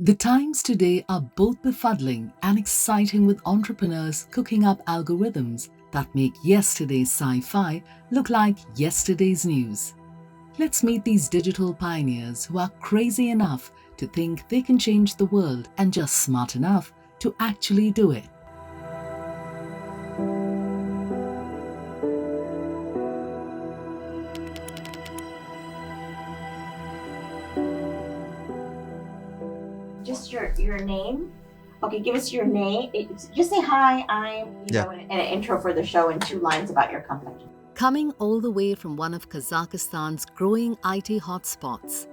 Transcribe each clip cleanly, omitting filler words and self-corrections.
The times today are both befuddling and exciting, with entrepreneurs cooking up algorithms that make yesterday's sci-fi look like yesterday's news. Let's meet these digital pioneers who are crazy enough to think they can change the world and just smart enough to actually do it. Just your name. Okay, give us your name. Just say hi. I'm Yeah. and an intro for the show and 2 lines about your company. Coming all the way from one of Kazakhstan's growing IT hotspots,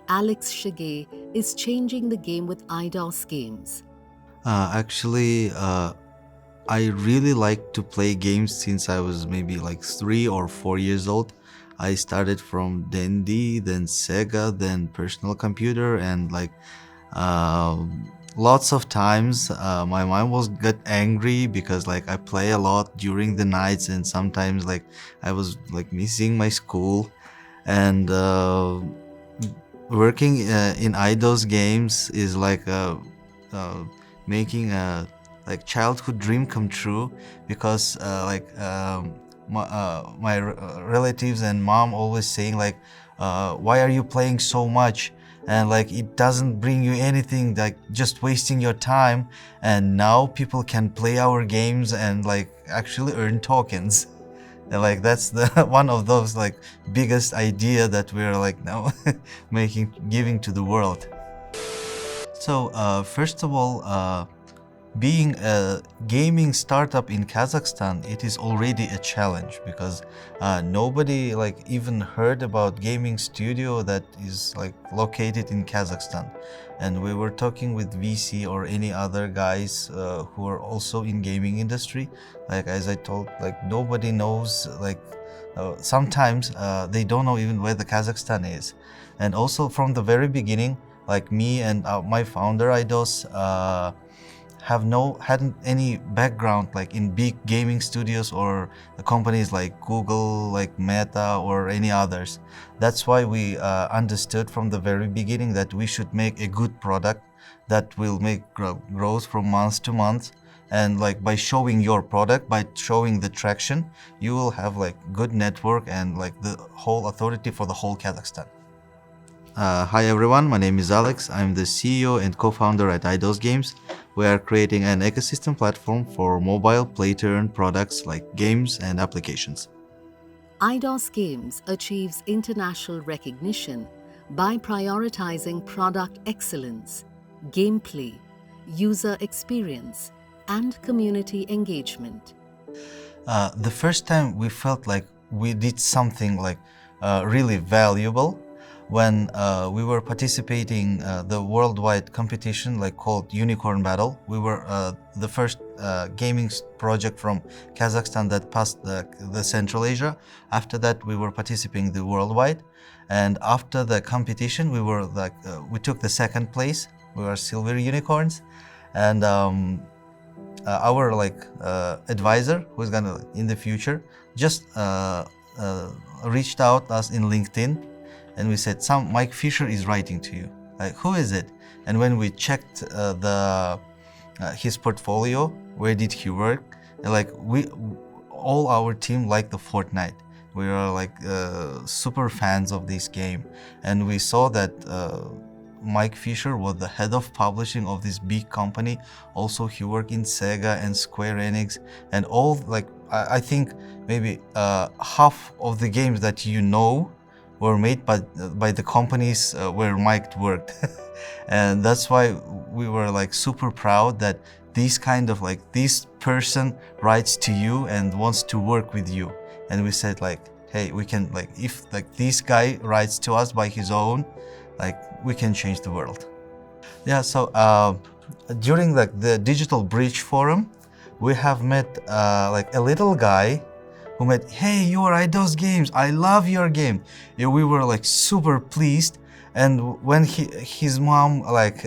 Alex Shigey is changing the game with IDOS games. Actually, I really like to play games since I was maybe like 3 or 4 years old. I started from D&D, then Sega, then personal computer, and like uh, lots of times my mom was get angry because like I play a lot during the nights, and sometimes like I was like missing my school, and working in IDOS games is like uh, making a like childhood dream come true, because my relatives and mom always saying like, why are you playing so much, and like it doesn't bring you anything, like just wasting your time. And now people can play our games and like actually earn tokens. And like that's the one of those like biggest idea that we're like now giving to the world. So first of all, being a gaming startup in Kazakhstan, it is already a challenge, because nobody like even heard about gaming studio that is like located in Kazakhstan. And we were talking with VC or any other guys who are also in gaming industry. Like as I told, like nobody knows, like sometimes they don't know even where the Kazakhstan is. And also from the very beginning, like me and my founder Aidos hadn't any background like in big gaming studios or the companies like Google, like Meta or any others. That's why we understood from the very beginning that we should make a good product that will make growth from month to month. And like by showing your product, by showing the traction, you will have like good network and like the whole authority for the whole Kazakhstan. Hi everyone, my name is Alex. I'm the CEO and co-founder at IDOS Games. We are creating an ecosystem platform for mobile play-to-earn products like games and applications. IDOS Games achieves international recognition by prioritizing product excellence, gameplay, user experience, and community engagement. The first time we felt like we did something like really valuable when we were participating the worldwide competition like called Unicorn Battle. We were the first gaming project from Kazakhstan that passed the Central Asia. After that, we were participating the worldwide, and after the competition, we were like we took the second place. We were silver unicorns, and our like advisor, who's gonna in the future, just reached out us in LinkedIn, and we said, some Mike Fisher is writing to you. Like, who is it? And when we checked the his portfolio, where did he work? And like we all our team liked the Fortnite. We are like super fans of this game, and we saw that Mike Fisher was the head of publishing of this big company. Also, he worked in Sega and Square Enix, and all like I think maybe half of the games that you know were made by the companies where Mike worked. And that's why we were like super proud that this kind of like this person writes to you and wants to work with you. And we said like, hey, we can like, if like this guy writes to us by his own, like we can change the world. Yeah, so during like the Digital Bridge Forum, we have met like a little guy who met, hey, you are IDOS Games, I love your game. Yeah, we were like super pleased. And when his mom like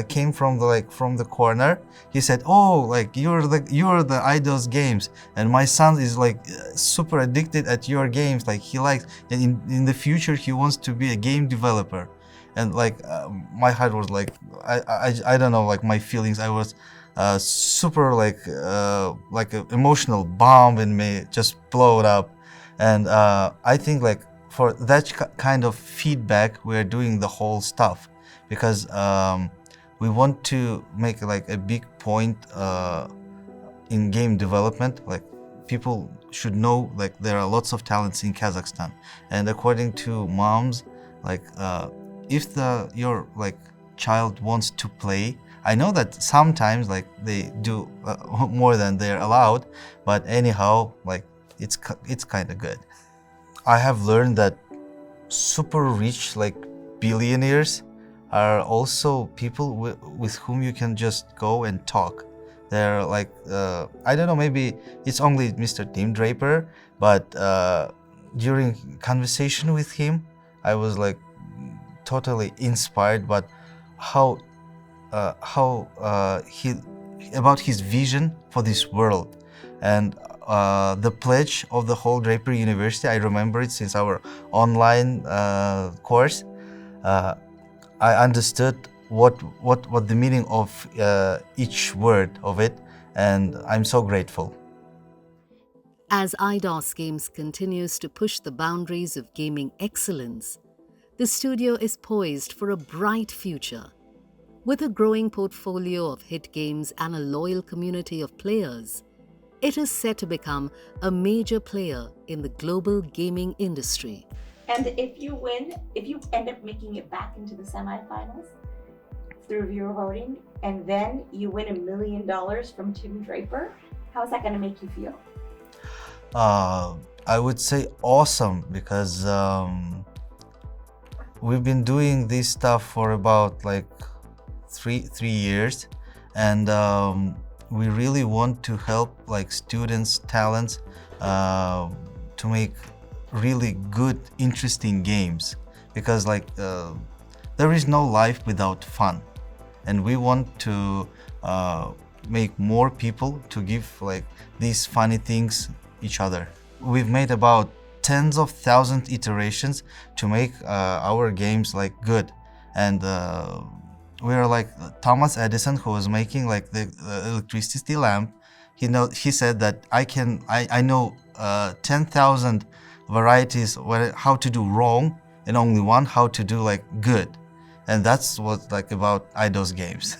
came from the corner, he said, oh, like you're the IDOS Games, and my son is like super addicted at your games, like he likes, and in the future he wants to be a game developer. and like my heart was like I don't know, like my feelings. I was super like an emotional bomb in me just blowed up, and I think like for that kind of feedback we're doing the whole stuff because we want to make like a big point in game development. Like people should know like there are lots of talents in Kazakhstan, and according to moms, like if your like child wants to play, I know that sometimes like they do more than they're allowed, but anyhow like it's kind of good. I have learned that super rich like billionaires are also people with whom you can just go and talk. They're like I don't know, maybe it's only Mr. Tim Draper, but during conversation with him I was like totally inspired by how he about his vision for this world, and the pledge of the whole Draper University. I remember it since our online course. I understood what the meaning of each word of it, and I'm so grateful. As Eidos Games continues to push the boundaries of gaming excellence, the studio is poised for a bright future. With a growing portfolio of hit games and a loyal community of players, it is set to become a major player in the global gaming industry. And if you win, if you end up making it back into the semifinals through viewer voting, and then you win $1 million from Tim Draper, how's that going to make you feel? I would say awesome, because we've been doing this stuff for about like three years, and we really want to help like students, talents to make really good, interesting games, because like there is no life without fun, and we want to make more people to give like these funny things each other. We've made about tens of thousands iterations to make our games like good, and we are like Thomas Edison, who was making like the electricity lamp. He said that I know 10,000 varieties how to do wrong, and only one how to do like good, and that's what like about Eidos Games.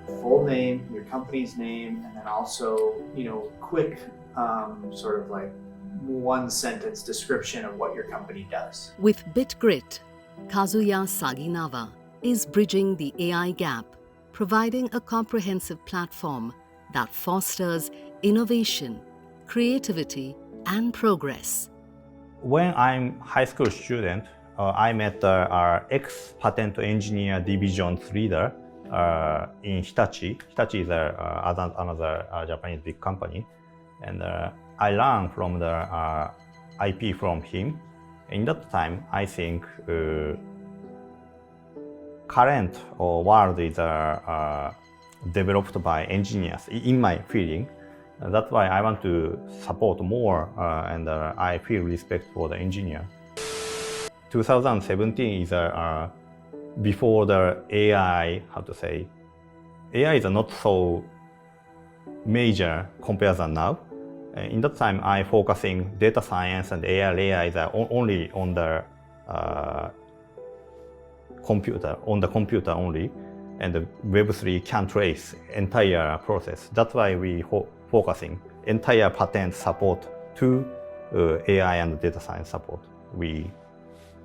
Full name, your company's name, and then also, quick sort of like one sentence description of what your company does. With BitGrit, Kazuya Saginawa is bridging the AI gap, providing a comprehensive platform that fosters innovation, creativity, and progress. When I'm high school student, I met our ex-patent engineer division's leader in Hitachi. Hitachi is another Japanese big company, and I learned from the IP from him. In that time, I think current world is developed by engineers, in my feeling. That's why I want to support more, and I feel respect for the engineer. 2017 is before the AI, AI is not so major compared to now. In that time, I focusing data science and AI layer is only on the computer only, and the Web3 can trace entire process. That's why we focusing entire patent support to AI and data science support. We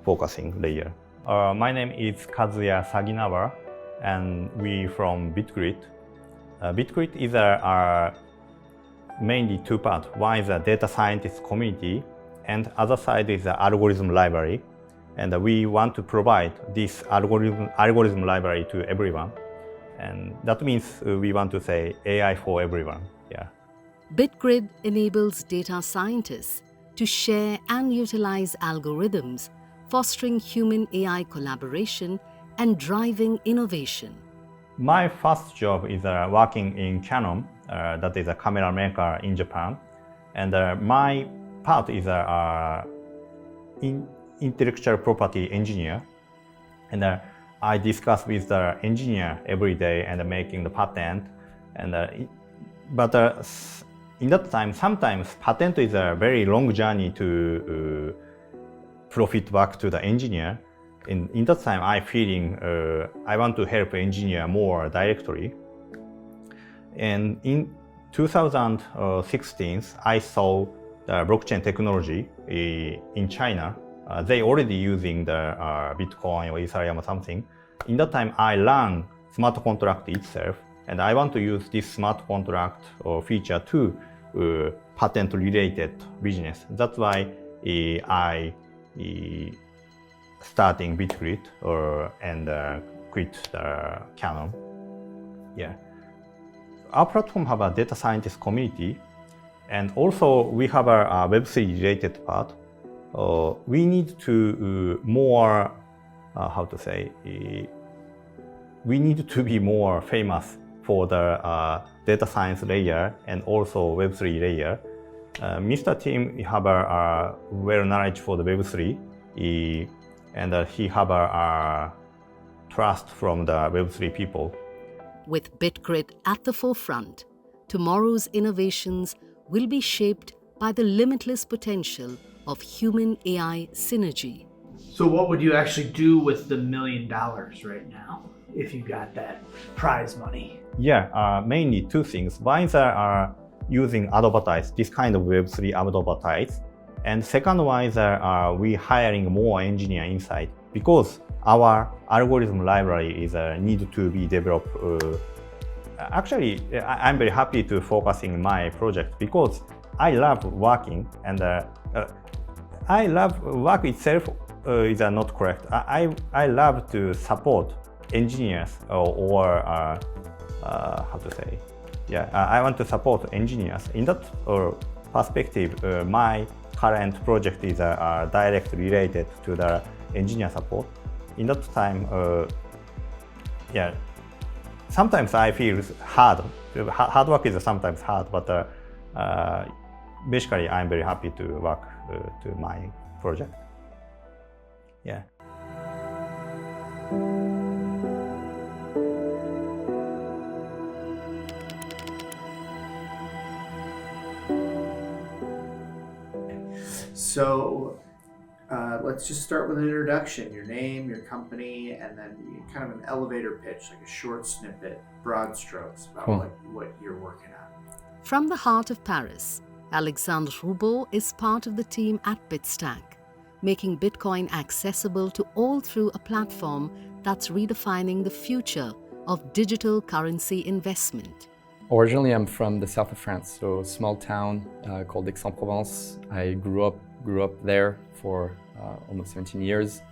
focusing layer. My name is Kazuya Saginawa, and we from BitGrit. BitGrit is mainly two parts. One is a data scientist community, and other side is the algorithm library. And we want to provide this algorithm library to everyone. And that means we want to say AI for everyone. Yeah. BitGrit enables data scientists to share and utilize algorithms, fostering human-AI collaboration and driving innovation. My first job is working in Canon, that is a camera maker in Japan, and my part is intellectual property engineer, and I discuss with the engineer every day and making the patent. And but in that time, sometimes patent is a very long journey to profit back to the engineer. In that time, I feeling I want to help engineer more directly. And in 2016, I saw the blockchain technology in China. They already using the Bitcoin or Ethereum or something. In that time, I learned smart contract itself, and I want to use this smart contract feature to patent-related business. That's why I starting BitGrid and quit the Canon. Yeah. Our platform have a data scientist community, and also we have a Web3 related part. We need to more, how to say, we need to be more famous for the data science layer and also Web3 layer. Mr. Tim have a well knowledge for the Web3, and he have a trust from the Web3 people. With BitGrid at the forefront, tomorrow's innovations will be shaped by the limitless potential of human-AI synergy. So what would you actually do with the $1 million right now if you got that prize money? Yeah, mainly two things. One is using advertise, this kind of Web3 advertise. And second one is we hiring more engineer inside, because our algorithm library is need to be developed. Actually, I'm very happy to focusing my project because I love working, and I love work itself is not correct. I love to support engineers or how to say, yeah, I want to support engineers. In that perspective, my current project is directly related to the engineer support. In that time, yeah, sometimes I feel hard. Hard work is sometimes hard, but basically I'm very happy to work to my project. Yeah. So let's just start with an introduction, your name, your company, and then kind of an elevator pitch, like a short snippet, broad strokes about what you're working on. From the heart of Paris, Alexandre Roubaud is part of the team at Bitstack, making Bitcoin accessible to all through a platform that's redefining the future of digital currency investment. Originally, I'm from the south of France, so a small town called Aix-en-Provence. I grew up there for almost 17 years,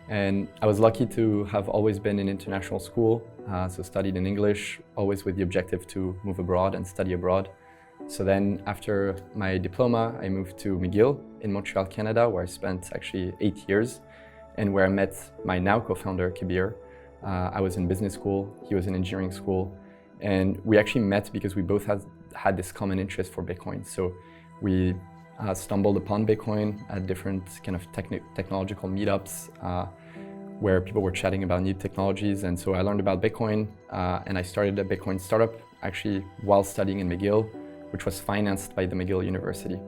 and I was lucky to have always been in international school, so studied in English, always with the objective to move abroad and study abroad. So then after my diploma, I moved to McGill in Montreal, Canada, where I spent actually 8 years, and where I met my now co-founder, Kabir. I was in business school, he was in engineering school, and we actually met because we both had this common interest for Bitcoin. So we stumbled upon Bitcoin at different kind of technological meetups where people were chatting about new technologies. And so I learned about Bitcoin and I started a Bitcoin startup actually while studying in McGill, which was financed by the McGill University.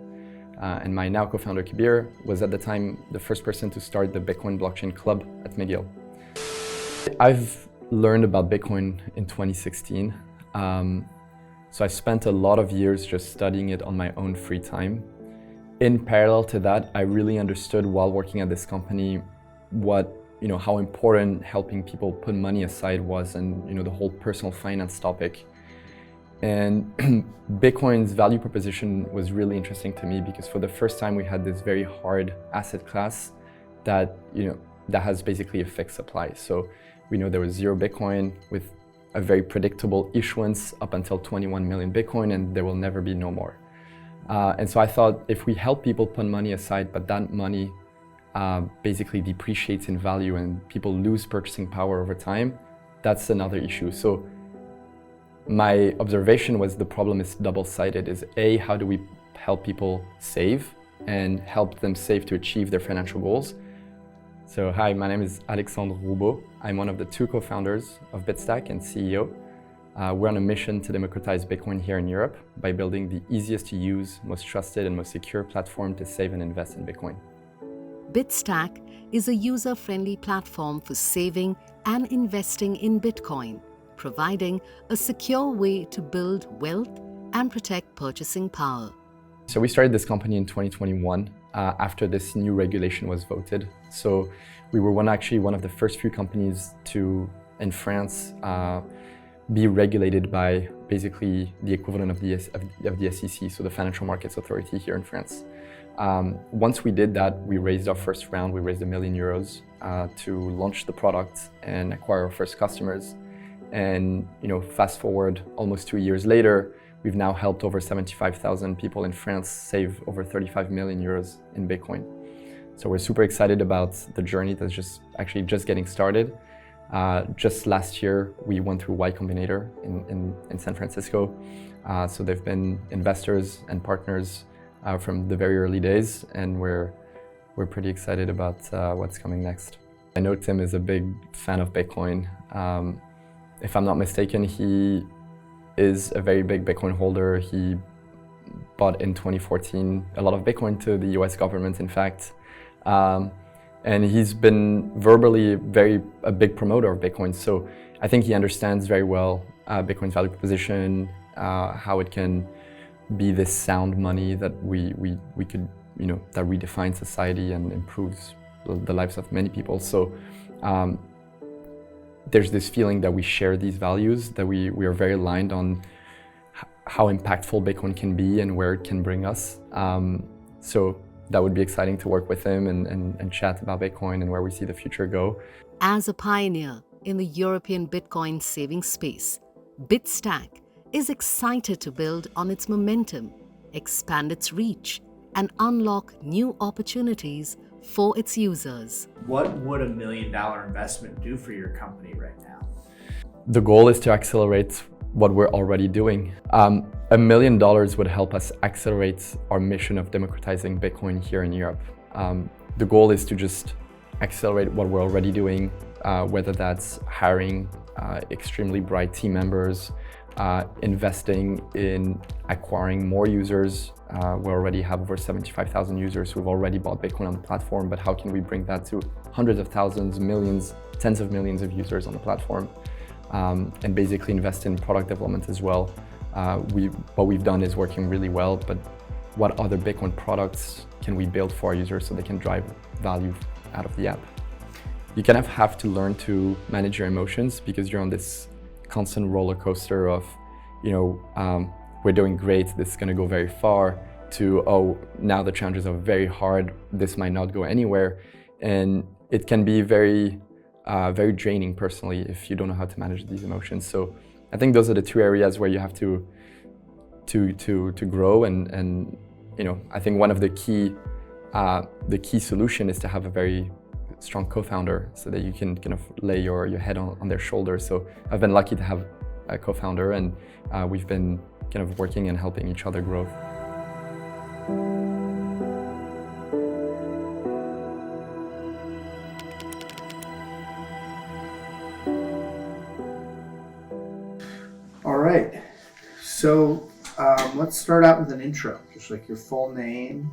And my now co-founder Kabir was at the time the first person to start the Bitcoin Blockchain Club at McGill. I've learned about Bitcoin in 2016. So I spent a lot of years just studying it on my own free time. In parallel to that, I really understood while working at this company how important helping people put money aside was, and the whole personal finance topic. And Bitcoin's value proposition was really interesting to me because for the first time we had this very hard asset class that has basically a fixed supply. So we know there was 0 Bitcoin with a very predictable issuance up until 21 million Bitcoin, and there will never be no more. And so I thought if we help people put money aside, but that money basically depreciates in value and people lose purchasing power over time, that's another issue. So my observation was the problem is double-sided. Is A, how do we help people save and help them save to achieve their financial goals? So hi, my name is Alexandre Roubaud. I'm one of the two co-founders of Bitstack and CEO. We're on a mission to democratize Bitcoin here in Europe by building the easiest to use, most trusted and most secure platform to save and invest in Bitcoin. Bitstack is a user-friendly platform for saving and investing in Bitcoin, providing a secure way to build wealth and protect purchasing power. So we started this company in 2021 after this new regulation was voted. So we were one of the first few companies to, in France, be regulated by basically the equivalent of the SEC, so the Financial Markets Authority here in France. Once we did that, we raised our first round. We raised €1 million to launch the product and acquire our first customers. And fast forward almost 2 years later, we've now helped over 75,000 people in France save over €35 million in Bitcoin. So we're super excited about the journey that's just getting started. Just last year, we went through Y Combinator in San Francisco. So they've been investors and partners from the very early days, and we're pretty excited about what's coming next. I know Tim is a big fan of Bitcoin. If I'm not mistaken, he is a very big Bitcoin holder. He bought in 2014 a lot of Bitcoin to the US government, in fact. And he's been verbally a big promoter of Bitcoin. So I think he understands very well Bitcoin's value proposition, how it can be this sound money that we could, that redefines society and improves the lives of many people. So there's this feeling that we share these values, that we are very aligned on how impactful Bitcoin can be and where it can bring us. So that would be exciting to work with him and chat about Bitcoin and where we see the future go. As a pioneer in the European Bitcoin saving space, Bitstack is excited to build on its momentum, expand its reach, and unlock new opportunities for its users. What would $1 million investment do for your company right now? The goal is to accelerate what we're already doing. $1 million would help us accelerate our mission of democratizing Bitcoin here in Europe. The goal is to just accelerate what we're already doing, whether that's hiring extremely bright team members, investing in acquiring more users. We already have over 75,000 users who've already bought Bitcoin on the platform, but how can we bring that to hundreds of thousands, millions, tens of millions of users on the platform? And basically invest in product development as well. What we've done is working really well, but what other Bitcoin products can we build for our users so they can drive value out of the app? You kind of have to learn to manage your emotions because you're on this constant roller coaster of, we're doing great, this is going to go very far, to, oh, now the challenges are very hard, this might not go anywhere. And it can be very draining personally if you don't know how to manage these emotions. So I think those are the two areas where you have to grow. And I think one of the key solution is to have a very strong co-founder so that you can kind of lay your head on their shoulders. So I've been lucky to have a co-founder, and we've been kind of working and helping each other grow. All right. So let's start out with an intro, just like your full name,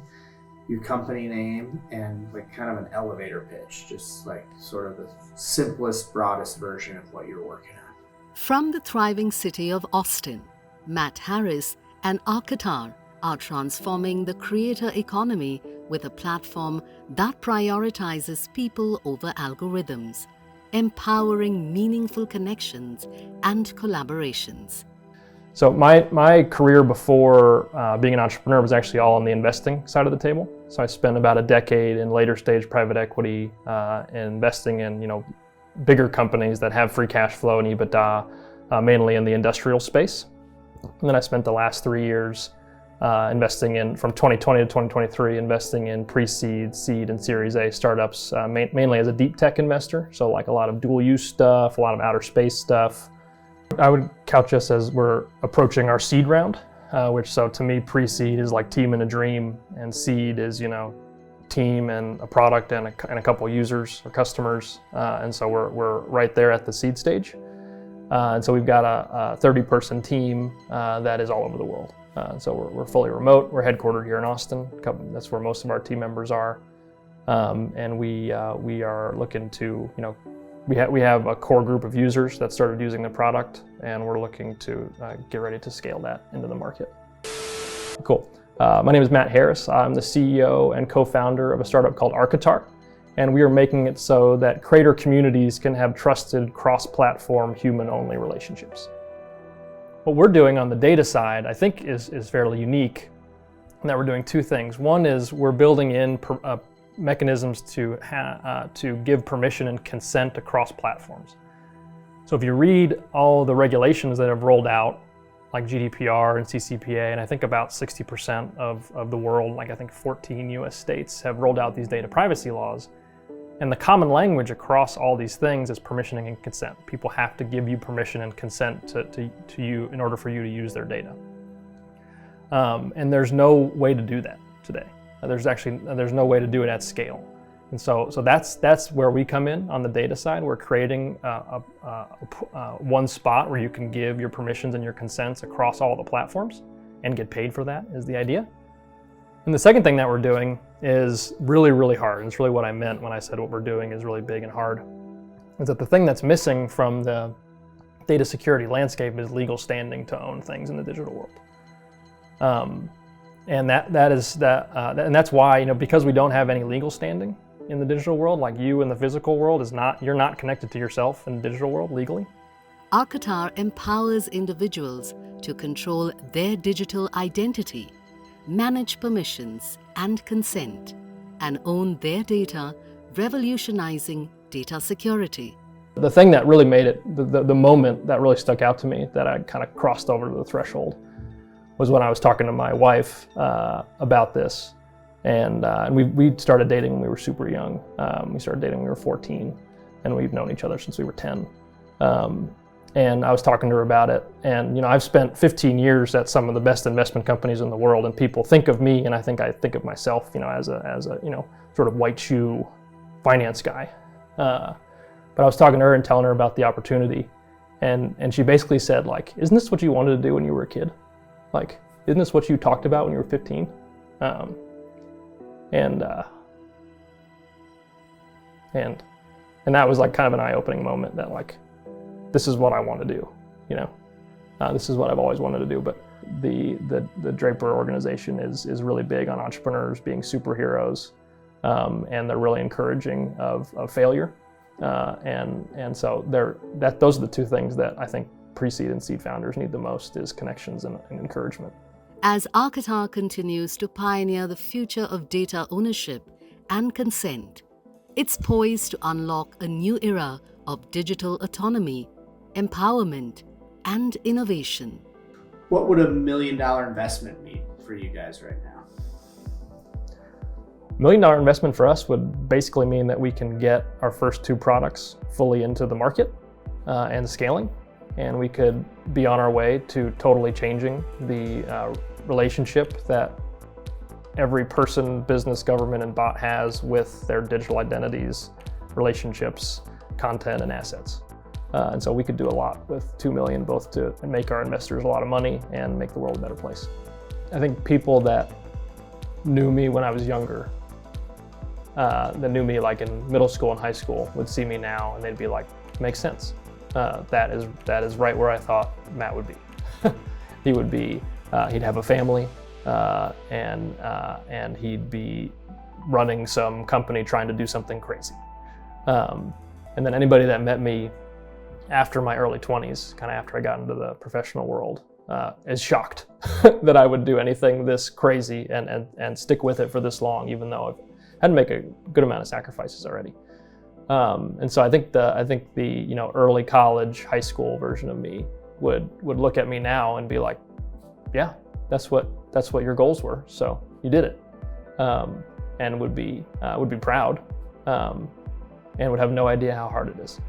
your company name, and like kind of an elevator pitch, just like sort of the simplest, broadest version of what you're working on. From the thriving city of Austin, Matt Harris and Arkatar are transforming the creator economy with a platform that prioritizes people over algorithms, empowering meaningful connections and collaborations. So my career before being an entrepreneur was actually all on the investing side of the table. So I spent about a decade in later stage private equity, investing in bigger companies that have free cash flow and EBITDA, mainly in the industrial space. And then I spent the last 3 years investing in, from 2020 to 2023, investing in pre-seed, seed, and Series A startups, mainly as a deep tech investor. So like a lot of dual use stuff, a lot of outer space stuff. I would couch us as we're approaching our seed round, which, so to me, pre-seed is like team and a dream, and seed is, you know, team and a product and a couple users or customers. And so we're right there at the seed stage. And so we've got a 30-person team that is all over the world. So we're fully remote. We're headquartered here in Austin. That's where most of our team members are. And we are looking to, you know, we have a core group of users that started using the product, and we're looking to get ready to scale that into the market. Cool. My name is Matt Harris. I'm the CEO and co-founder of a startup called Architar, and we are making it so that creator communities can have trusted cross-platform human-only relationships. What we're doing on the data side, I think, is fairly unique in that we're doing two things. One is we're building in mechanisms to give permission and consent across platforms. So if you read all the regulations that have rolled out, like GDPR and CCPA, and I think about 60% of the world, like I think 14 US states, have rolled out these data privacy laws. And the common language across all these things is permissioning and consent. People have to give you permission and consent to you in order for you to use their data. And there's no way to do that today. There's no way to do it at scale. And so that's where we come in on the data side. We're creating one spot where you can give your permissions and your consents across all the platforms and get paid for that, is the idea. And the second thing that we're doing is really, really hard. And it's really what I meant when I said what we're doing is really big and hard. Is that the thing that's missing from the data security landscape is legal standing to own things in the digital world. And that's why, you know, because we don't have any legal standing in the digital world, like you in the physical world you're not connected to yourself in the digital world legally. Architar empowers individuals to control their digital identity, manage permissions and consent, and own their data, revolutionizing data security. The thing that really made it, the moment that really stuck out to me, that I kind of crossed over the threshold, was when I was talking to my wife about this. And we started dating when we were super young. We started dating when we were 14, and we've known each other since we were 10. And I was talking to her about it. And, you know, I've spent 15 years at some of the best investment companies in the world, and people think of me, and I think of myself, you know, as a you know, sort of white shoe finance guy. But I was talking to her and telling her about the opportunity, and she basically said, like, isn't this what you wanted to do when you were a kid? Like, isn't this what you talked about when you were 15? And that was like kind of an eye-opening moment that, like, this is what I want to do, you know. This is what I've always wanted to do. But the Draper organization is really big on entrepreneurs being superheroes, and they're really encouraging of failure. And so those are the two things that I think pre-seed and seed founders need the most, is connections and encouragement. As Architar continues to pioneer the future of data ownership and consent, it's poised to unlock a new era of digital autonomy, empowerment, and innovation. What would $1 million investment mean for you guys right now? $1 million investment for us would basically mean that we can get our first two products fully into the market and scaling, and we could be on our way to totally changing the relationship that every person, business, government, and bot has with their digital identities, relationships, content, and assets. And so we could do a lot with $2 million, both to make our investors a lot of money and make the world a better place. I think people that knew me when I was younger, that knew me like in middle school and high school, would see me now and they'd be like, makes sense. That is right where I thought Matt would be. He would be, he'd have a family, and he'd be running some company trying to do something crazy. And then anybody that met me after my early 20s, kind of after I got into the professional world, is shocked that I would do anything this crazy and stick with it for this long, even though I've had to make a good amount of sacrifices already. And so I think the you know, early college, high school version of me would look at me now and be like, yeah, that's what your goals were. So you did it, and would be proud, and would have no idea how hard it is.